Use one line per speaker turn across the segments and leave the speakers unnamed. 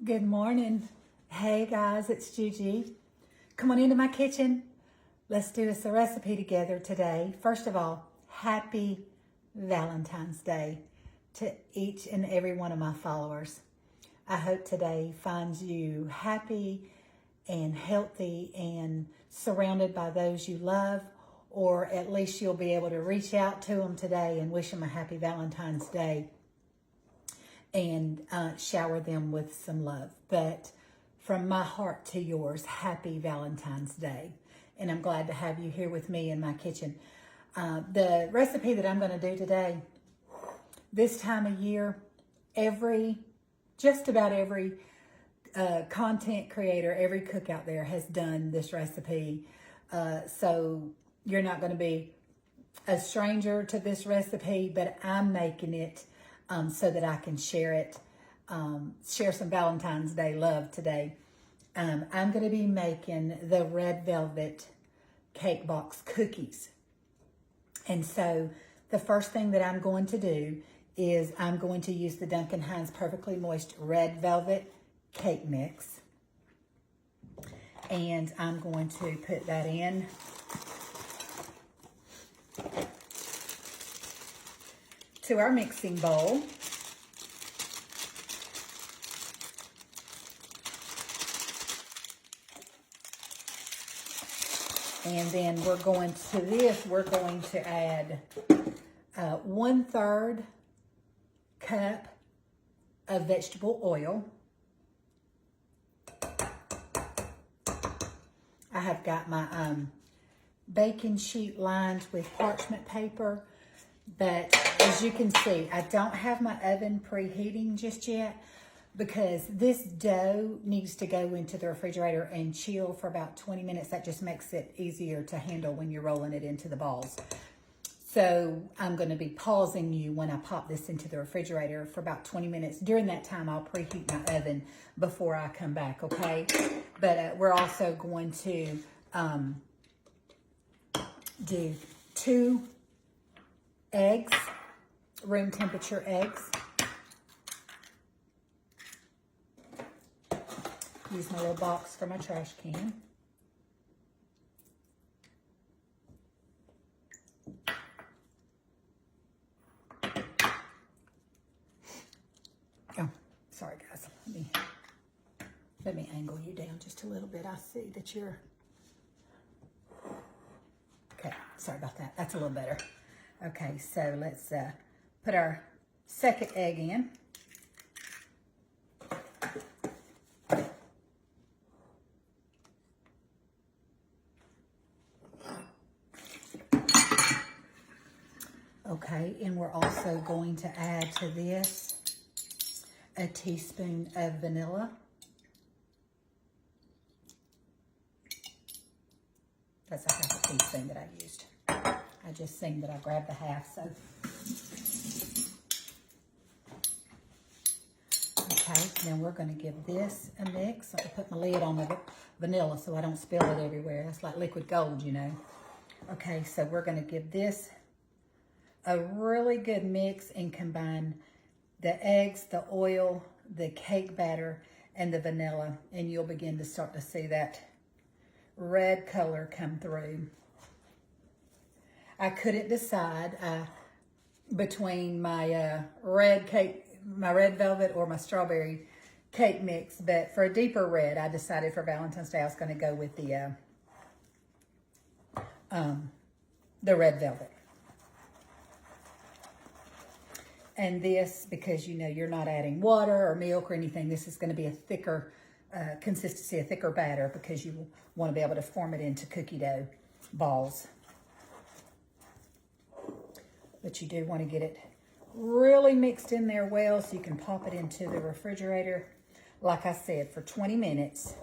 Good morning. Hey guys, it's Gigi. Come on into my kitchen. Let's do us a recipe together today. First of all, happy Valentine's Day to each and every one of my followers. I hope today finds you happy and healthy and surrounded by those you love, or at least you'll be able to reach out to them today and wish them a happy Valentine's Day and shower them with some love. But from my heart to yours, happy Valentine's Day. And I'm glad to have you here with me in my kitchen. The recipe that I'm going to do today, this time of year, just about every content creator, every cook out there has done this recipe. So you're not going to be a stranger to this recipe, but I'm making it so that I can share it, share some Valentine's Day love today. I'm going to be making the red velvet cake box cookies. And so the first thing that I'm going to do is I'm going to use the Duncan Hines Perfectly Moist Red Velvet Cake Mix. And I'm going to put that in. To our mixing bowl. And then we're going to add 1/3 cup of vegetable oil. I have got my baking sheet lined with parchment paper. But as you can see, I don't have my oven preheating just yet because this dough needs to go into the refrigerator and chill for about 20 minutes. That just makes it easier to handle when you're rolling it into the balls. So I'm going to be pausing you when I pop this into the refrigerator for about 20 minutes. During that time, I'll preheat my oven before I come back, okay? But we're also going to do 2 eggs, room temperature eggs. Use my little box for my trash can. Oh, sorry guys. Let me angle you down just a little bit. I see that you're okay. Sorry about that. That's a little better. Okay, so let's put our second egg in. Okay, and we're also going to add to this a teaspoon of vanilla. That's a half a teaspoon that I used. I just seen that I grabbed the half, so. Okay, then we're going to give this a mix. I'm going to put my lid on the vanilla so I don't spill it everywhere. That's like liquid gold, you know. Okay, so we're going to give this a really good mix and combine the eggs, the oil, the cake batter, and the vanilla. And you'll begin to start to see that red color come through. I couldn't decide between my red velvet or my strawberry cake mix, but for a deeper red, I decided for Valentine's Day I was going to go with the red velvet. And this, because you know you're not adding water or milk or anything, this is going to be a thicker consistency, a thicker batter, because you want to be able to form it into cookie dough balls. But you do want to get it really mixed in there well so you can pop it into the refrigerator, like I said, for 20 minutes.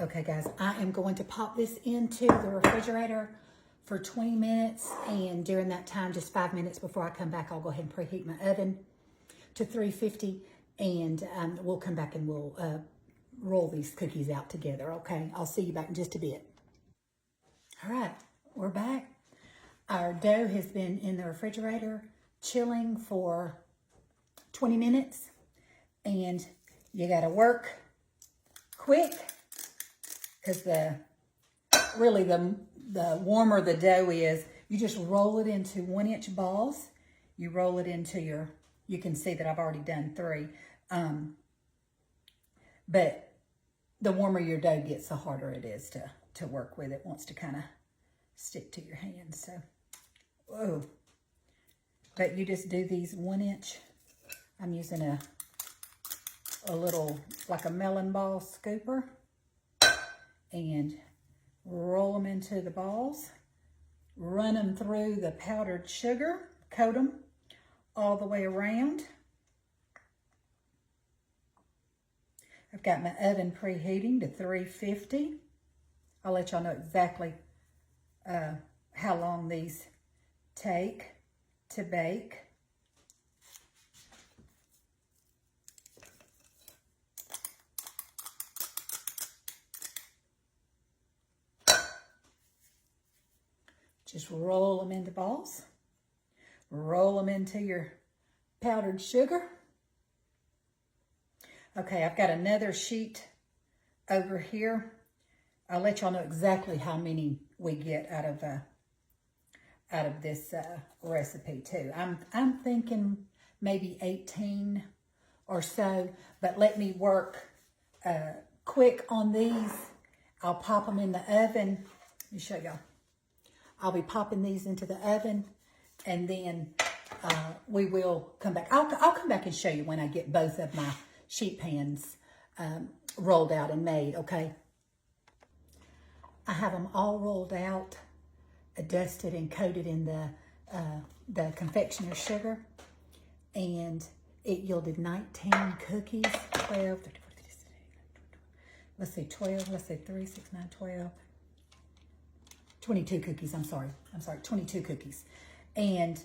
Okay, guys, I am going to pop this into the refrigerator for 20 minutes, and during that time, just 5 minutes before I come back, I'll go ahead and preheat my oven to 350. and we'll come back and we'll roll these cookies out together, okay? I'll see you back in just a bit. All right, we're back. Our dough has been in the refrigerator chilling for 20 minutes, and you gotta work quick because really the warmer the dough is, you just roll it into 1-inch balls. You roll it into you can see that I've already done 3. But the warmer your dough gets, the harder it is to work with. It wants to kind of stick to your hands. So, whoa. But you just do these 1-inch. I'm using a little, like a melon ball scooper. And roll them into the balls. Run them through the powdered sugar. Coat them all the way around. I've got my oven preheating to 350. I'll let y'all know exactly how long these take to bake. Just roll them into balls. Roll them into your powdered sugar. Okay, I've got another sheet over here. I'll let y'all know exactly how many we get out of this recipe too. I'm thinking maybe 18 or so, but let me work quick on these. I'll pop them in the oven. Let me show y'all. I'll be popping these into the oven, and then we will come back. I'll come back and show you when I get both of my sheet pans rolled out and made, okay? I have them all rolled out, dusted and coated in the confectioner sugar, and it yielded 19 cookies, 12, 12, let's say 3, 6, 9, 12, 22 cookies, I'm sorry, 22 cookies. And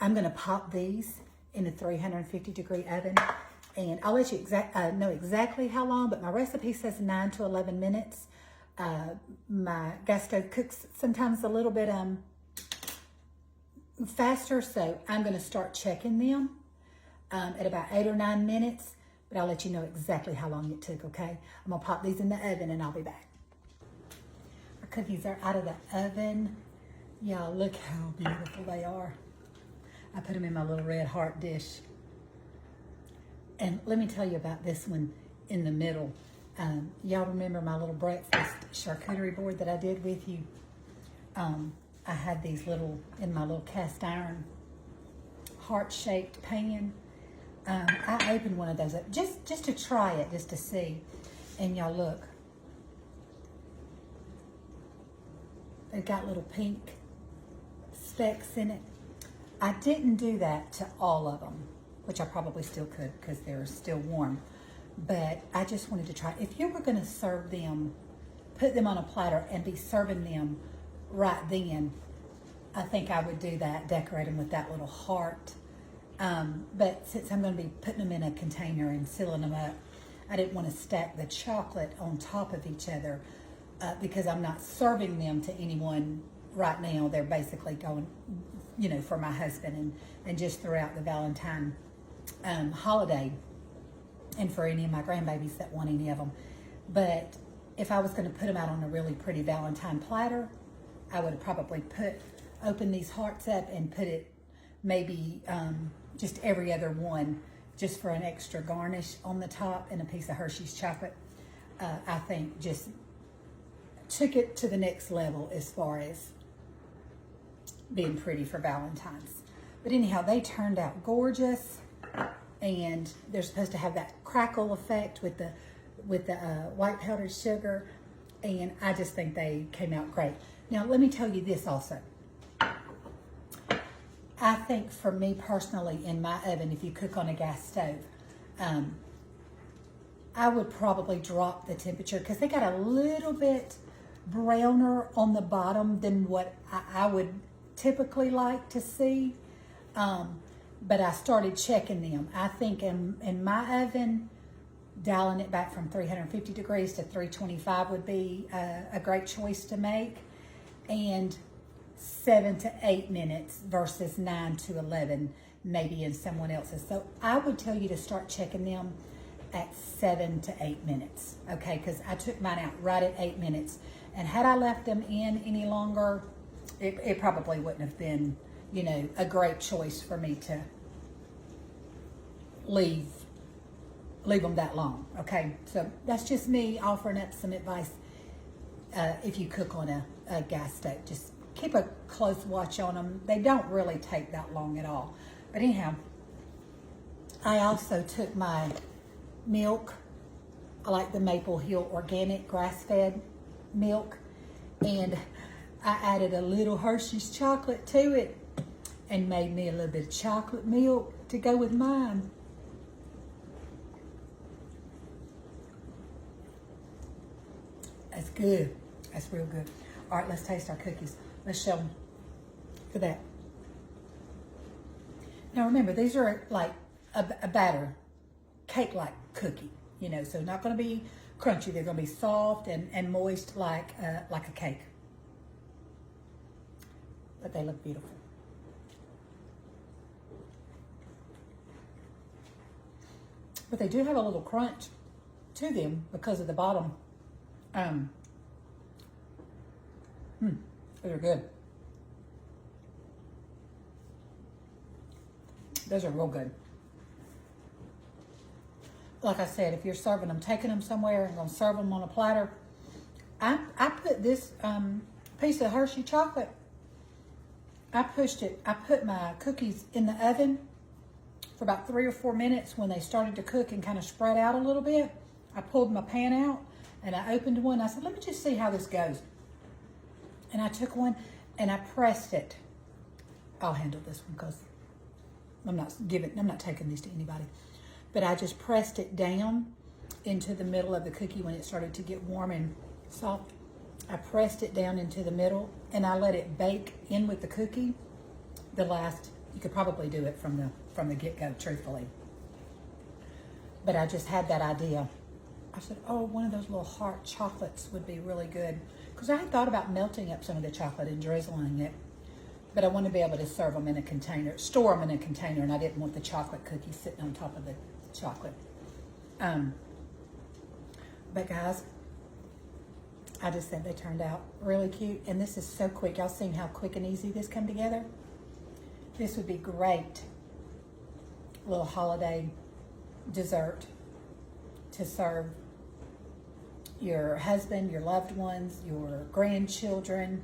I'm gonna pop these in a 350-degree oven, and I'll let you know exactly how long, but my recipe says 9 to 11 minutes. My gas stove cooks sometimes a little bit faster, so I'm gonna start checking them at about 8 or 9 minutes, but I'll let you know exactly how long it took, okay? I'm gonna pop these in the oven and I'll be back. Our cookies are out of the oven. Y'all, look how beautiful they are. I put them in my little red heart dish. And let me tell you about this one in the middle. Y'all remember my little breakfast charcuterie board that I did with you? I had these little, in my little cast iron heart-shaped pan. I opened one of those up just to try it, just to see. And y'all look. They've got little pink specks in it. I didn't do that to all of them, which I probably still could because they're still warm. But I just wanted to try. If you were going to serve them, put them on a platter and be serving them right then, I think I would do that, decorate them with that little heart. But since I'm going to be putting them in a container and sealing them up, I didn't want to stack the chocolate on top of each other because I'm not serving them to anyone right now. They're basically going, you know, for my husband and just throughout the Valentine holiday, and for any of my grandbabies that want any of them. But if I was going to put them out on a really pretty Valentine platter, I would probably open these hearts up and put it maybe just every other one, just for an extra garnish on the top and a piece of Hershey's chocolate. I think just took it to the next level as far as being pretty for Valentine's. But anyhow, they turned out gorgeous, and they're supposed to have that crackle effect with the white powdered sugar, and I just think they came out great. Now, let me tell you this also. I think for me personally, in my oven, if you cook on a gas stove, I would probably drop the temperature because they got a little bit browner on the bottom than what I would typically like to see. but I started checking them. I think in my oven, dialing it back from 350 degrees to 325 would be a great choice to make. And 7 to 8 minutes versus 9 to 11 maybe in someone else's. So I would tell you to start checking them at 7 to 8 minutes, okay? Because I took mine out right at 8 minutes. And had I left them in any longer, it probably wouldn't have been, you know, a great choice for me to leave them that long, okay? So that's just me offering up some advice. If you cook on a gas stove, just keep a close watch on them. They don't really take that long at all. But anyhow, I also took my milk. I like the Maple Hill organic grass-fed milk, and I added a little Hershey's chocolate to it and made me a little bit of chocolate milk to go with mine. That's good. That's real good. All right, let's taste our cookies. Let's show them for that. Now remember, these are like a batter, cake-like cookie, you know, so not going to be crunchy. They're going to be soft and moist like a cake. But they look beautiful. But they do have a little crunch to them because of the bottom. Those are good. Those are real good. Like I said, if you're serving them, taking them somewhere and going to serve them on a platter, I put this piece of Hershey chocolate, I put my cookies in the oven for about 3 or 4 minutes. When they started to cook and kind of spread out a little bit, I pulled my pan out and I opened one. I said, let me just see how this goes. And I took one and I pressed it. I'll handle this one because I'm not taking these to anybody. But I just pressed it down into the middle of the cookie when it started to get warm and soft. I pressed it down into the middle and I let it bake in with the cookie. You could probably do it from the get-go, truthfully. But I just had that idea. I said, oh, one of those little heart chocolates would be really good. Because I had thought about melting up some of the chocolate and drizzling it. But I wanted to be able to serve them in a container, store them in a container, and I didn't want the chocolate cookies sitting on top of the chocolate. But guys, I just think they turned out really cute. And this is so quick. Y'all seen how quick and easy this come together? This would be great. Little holiday dessert to serve your husband, your loved ones, your grandchildren.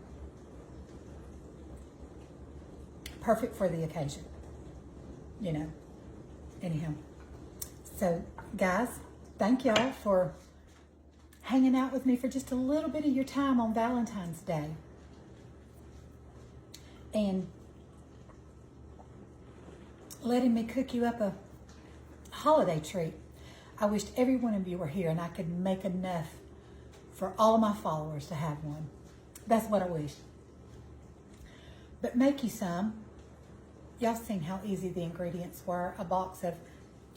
Perfect for the occasion, you know. Anyhow, so guys, thank y'all for hanging out with me for just a little bit of your time on Valentine's Day. And letting me cook you up a holiday treat. I wished every one of you were here and I could make enough for all of my followers to have one. That's what I wish. But make you some. Y'all seen how easy the ingredients were. A box of,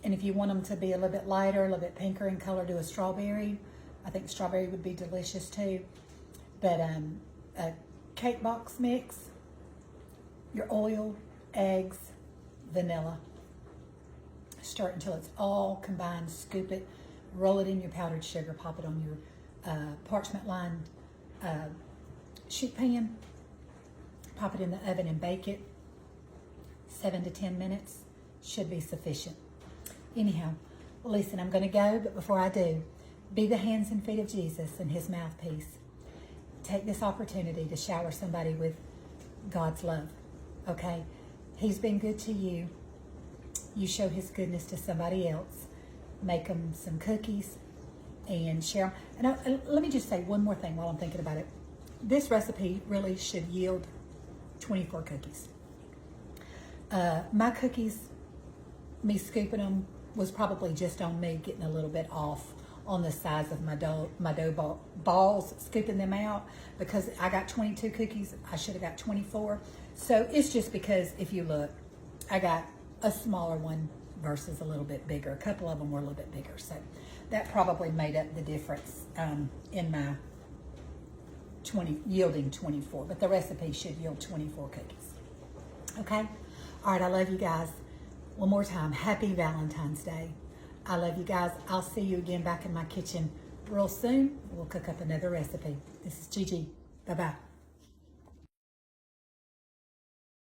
and if you want them to be a little bit lighter, a little bit pinker in color, do a strawberry. I think strawberry would be delicious too. But a cake box mix, your oil, eggs, vanilla. Stir it until it's all combined. Scoop it, roll it in your powdered sugar, pop it on your parchment lined sheet pan. Pop it in the oven and bake it. 7 to 10 minutes should be sufficient. Anyhow, well, listen, I'm going to go, but before I do, be the hands and feet of Jesus and his mouthpiece. Take this opportunity to shower somebody with God's love, okay? He's been good to you. You show his goodness to somebody else. Make them some cookies and share them. And let me just say one more thing while I'm thinking about it. This recipe really should yield 24 cookies. My cookies, me scooping them, was probably just on me getting a little bit off on the size of my dough balls, scooping them out, because I got 22 cookies. I should have got 24. So it's just because if you look, I got a smaller one versus a little bit bigger. A couple of them were a little bit bigger. So that probably made up the difference in my yielding 24. But the recipe should yield 24 cookies. Okay? All right, I love you guys. One more time, happy Valentine's Day. I love you guys. I'll see you again back in my kitchen real soon. We'll cook up another recipe. This is Gigi. Bye-bye.